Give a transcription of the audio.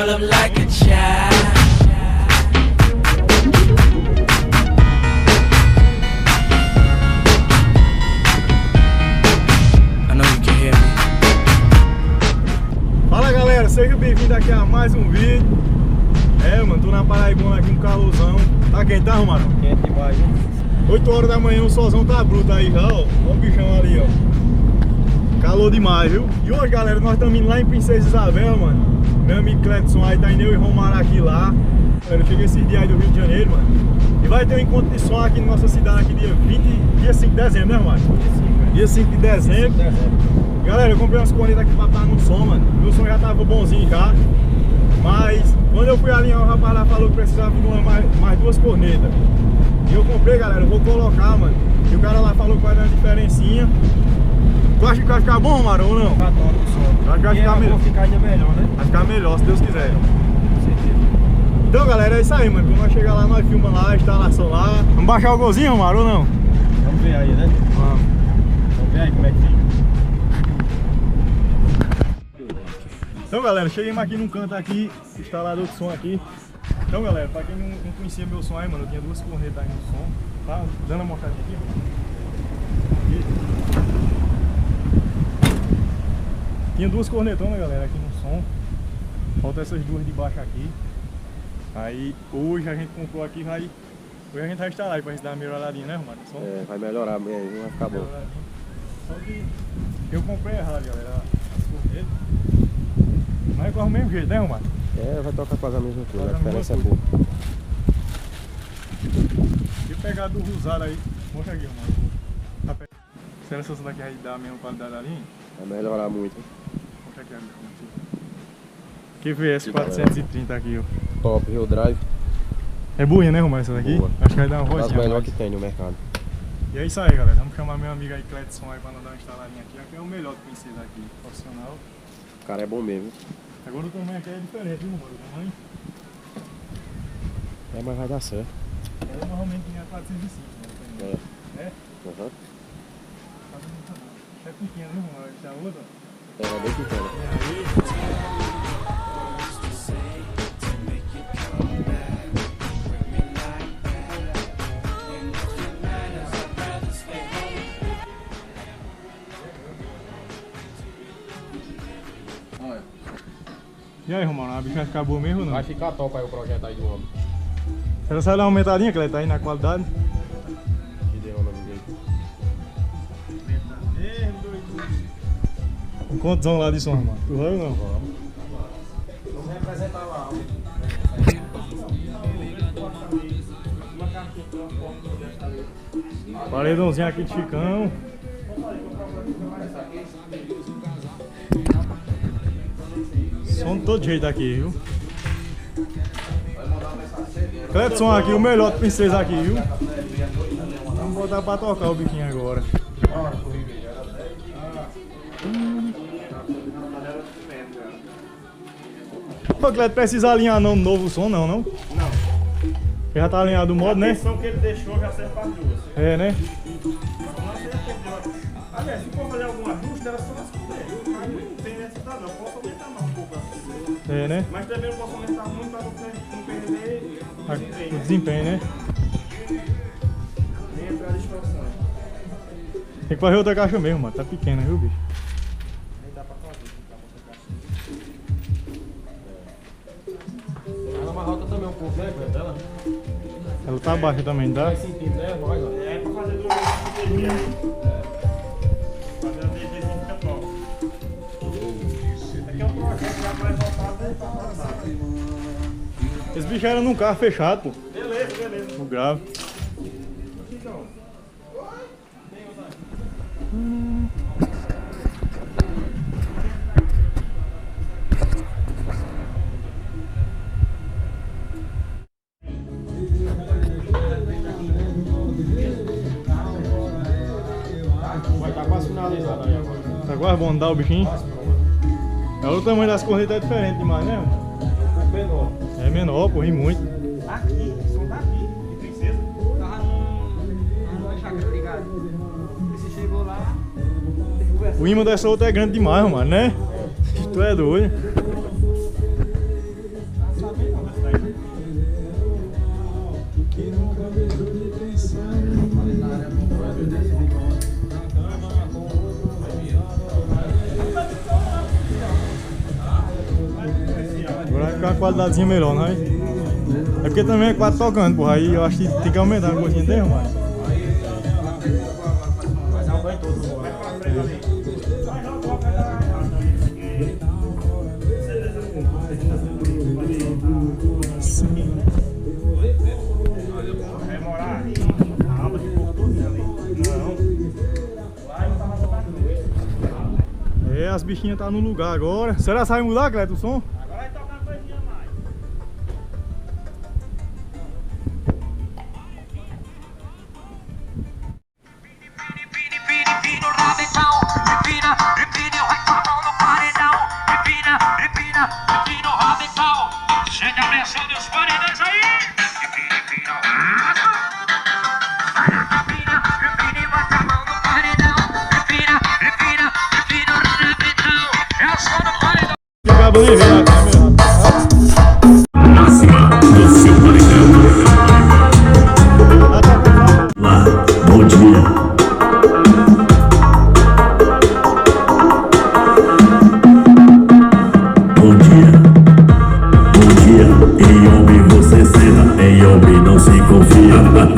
curl up like a child. I know you can hear me. Fala galera, seja bem-vindo aqui a mais um vídeo. Mano, tô na Paraibuna aqui, um calorzão. Tá quente, tá, Romarão? Quente demais, hein? 8 horas da manhã, o solzão tá bruto aí já, ó. Ó o bichão ali, ó. Calor demais, viu? E hoje, galera, nós estamos indo lá em Princesa Isabel, mano. Meu amigo Cledson aí, tá indo eu e Romário aqui lá. Eu cheguei esses dias aí do Rio de Janeiro, mano. E vai ter um encontro de som aqui na nossa cidade, aqui dia 5 de dezembro, né, Romário? Dia 5 de dezembro. Galera, eu comprei umas cornetas aqui pra estar no som, mano. Meu som já tava bonzinho já. Mas quando eu fui alinhar, o rapaz lá falou que precisava de mais duas cornetas. E eu comprei, galera, eu vou colocar, mano. E o cara lá falou que vai dar uma diferencinha. Tu acha que vai ficar bom, Romário, ou não? Tá top o som. Acho que vai ficar melhor. Vai ficar ainda melhor, né? Vai ficar melhor, se Deus quiser. Com certeza. Então, galera, é isso aí, mano. Quando nós chegar lá, nós filmamos lá, a instalação lá. Vamos baixar o golzinho, Romário, ou não? Vamos ver aí, né? Vamos. Vamos ver aí como é que fica. Então, galera, cheguei aqui num canto aqui, instalador de som aqui. Então, galera, pra quem não conhecia meu som aí, mano, eu tinha duas cornetas aí no som. Tá dando a mostradinha aqui, mano. Tinha duas cornetonas, galera, aqui no som. Falta essas duas de baixo aqui. Aí, hoje a gente comprou aqui, hoje a gente vai instalar aí pra gente dar uma melhoradinha, né, Romário? Som. É, vai melhorar mesmo, vai ficar bom. Só que eu comprei errado, galera, as cornetas. Mas corre o mesmo jeito, né, Romário? É, vai tocar quase a mesma coisa, Quase a a mesma diferença é coisa. pouco. E pegar do Rosado aí, mostra aqui, Romário. Será que essa daqui vai dar a mesma qualidade da linha? Vai melhorar muito. Mostra aqui a linha. QVS 430 aqui, ó. Top, Rio Drive. É boa, né, Romário, essa daqui? Boa. Acho que vai dar uma Uma das vozinha. melhores mais. que tem no mercado. E é isso aí, galera. Vamos chamar meu amigo aí, Cledson, aí pra nós dar uma instaladinha aqui. Aqui é o melhor do Princesa aqui, profissional. O cara é bom mesmo. Agora o tamanho aqui é diferente, viu, Romário? O tamanho É, mas vai dar certo. normalmente é 405, né? É? Uhum. É pequeno, viu, Romário? Essa outra. É bem pequeno. E aí? E aí, Romano, a bicha vai ficar boa mesmo ou não? Vai ficar top aí o projeto aí do homem. Ela sai dar uma aumentadinha, que ela tá aí na qualidade. Que deu o nome dele. Um contzão lá de som, Romano. Tu vai ou não? Vamos representar lá. Paredãozinho aqui de Chicão. Som de todo jeito aqui, viu? Cledson aqui, o melhor de Princesa aqui, viu? Vamos botar pra tocar o biquinho agora. Ô, Cleto, precisa alinhar não, novo som não, não? Não. Já tá alinhado o modo, A né? tensão que ele deixou já serve para as duas. É, né? Aliás, se for fazer algum ajuste, era só esconder. Aí não tem necessidade, não. Eu posso aumentar mais um pouco assim. É, né? Mas também não posso aumentar muito para não perder o O desempenho, né? desempenho, né? Nem entrar as distorções. Tem que fazer outra caixa mesmo, mano. Tá pequena, viu, bicho? Nem dá para fazer. Ela mais alta também um pouco, né, dela? Ela tá baixa também, tá? Vai sentindo, né? Nós, ó. É para fazer duas vezes a DG aí. Fazer a DGzinha fica top. Esse aqui é um projeto já mais voltado para passar. Esse bicho era num carro fechado, pô. Beleza, beleza. No grave. Então. Vai estar quase finalizado aí agora. Tá quase bom dar o bichinho. Agora o tamanho das cornetas é diferente demais, né? Mano? Um pouco menor. É menor, pô, ri muito. Aqui, som daqui, de Princesa. Tava numa chácara ligado. Você chegou lá, teve conversa. O imã dessa outra é grande demais, mano, né? Tu é doido. ficar uma qualidadezinha melhor, não é? É porque também é 4 tocando, porra. Aí eu acho que tem que aumentar a coisinha dele, mano. Mas é um banho todo. Vai morar a alma de português ali. Não. Lá eu tava botando. É, as bichinhas tá no lugar agora. Será que vai mudar, Cleto, o som? Agora vai tocar uma coisinha a mais. Empina o rabetão, empina vai com a mão no paredão. Empina o rabetão. Sente a pressão dos paredões aí. Empina o rabetão. Empina e vai com a mão no paredão. Empina o rabetão. É o som do paredão. Acaba nem ver na câmera. Máxima do seu paredão. Lá, bom dia. Bom dia. Em homem você senta, em homem não se confia.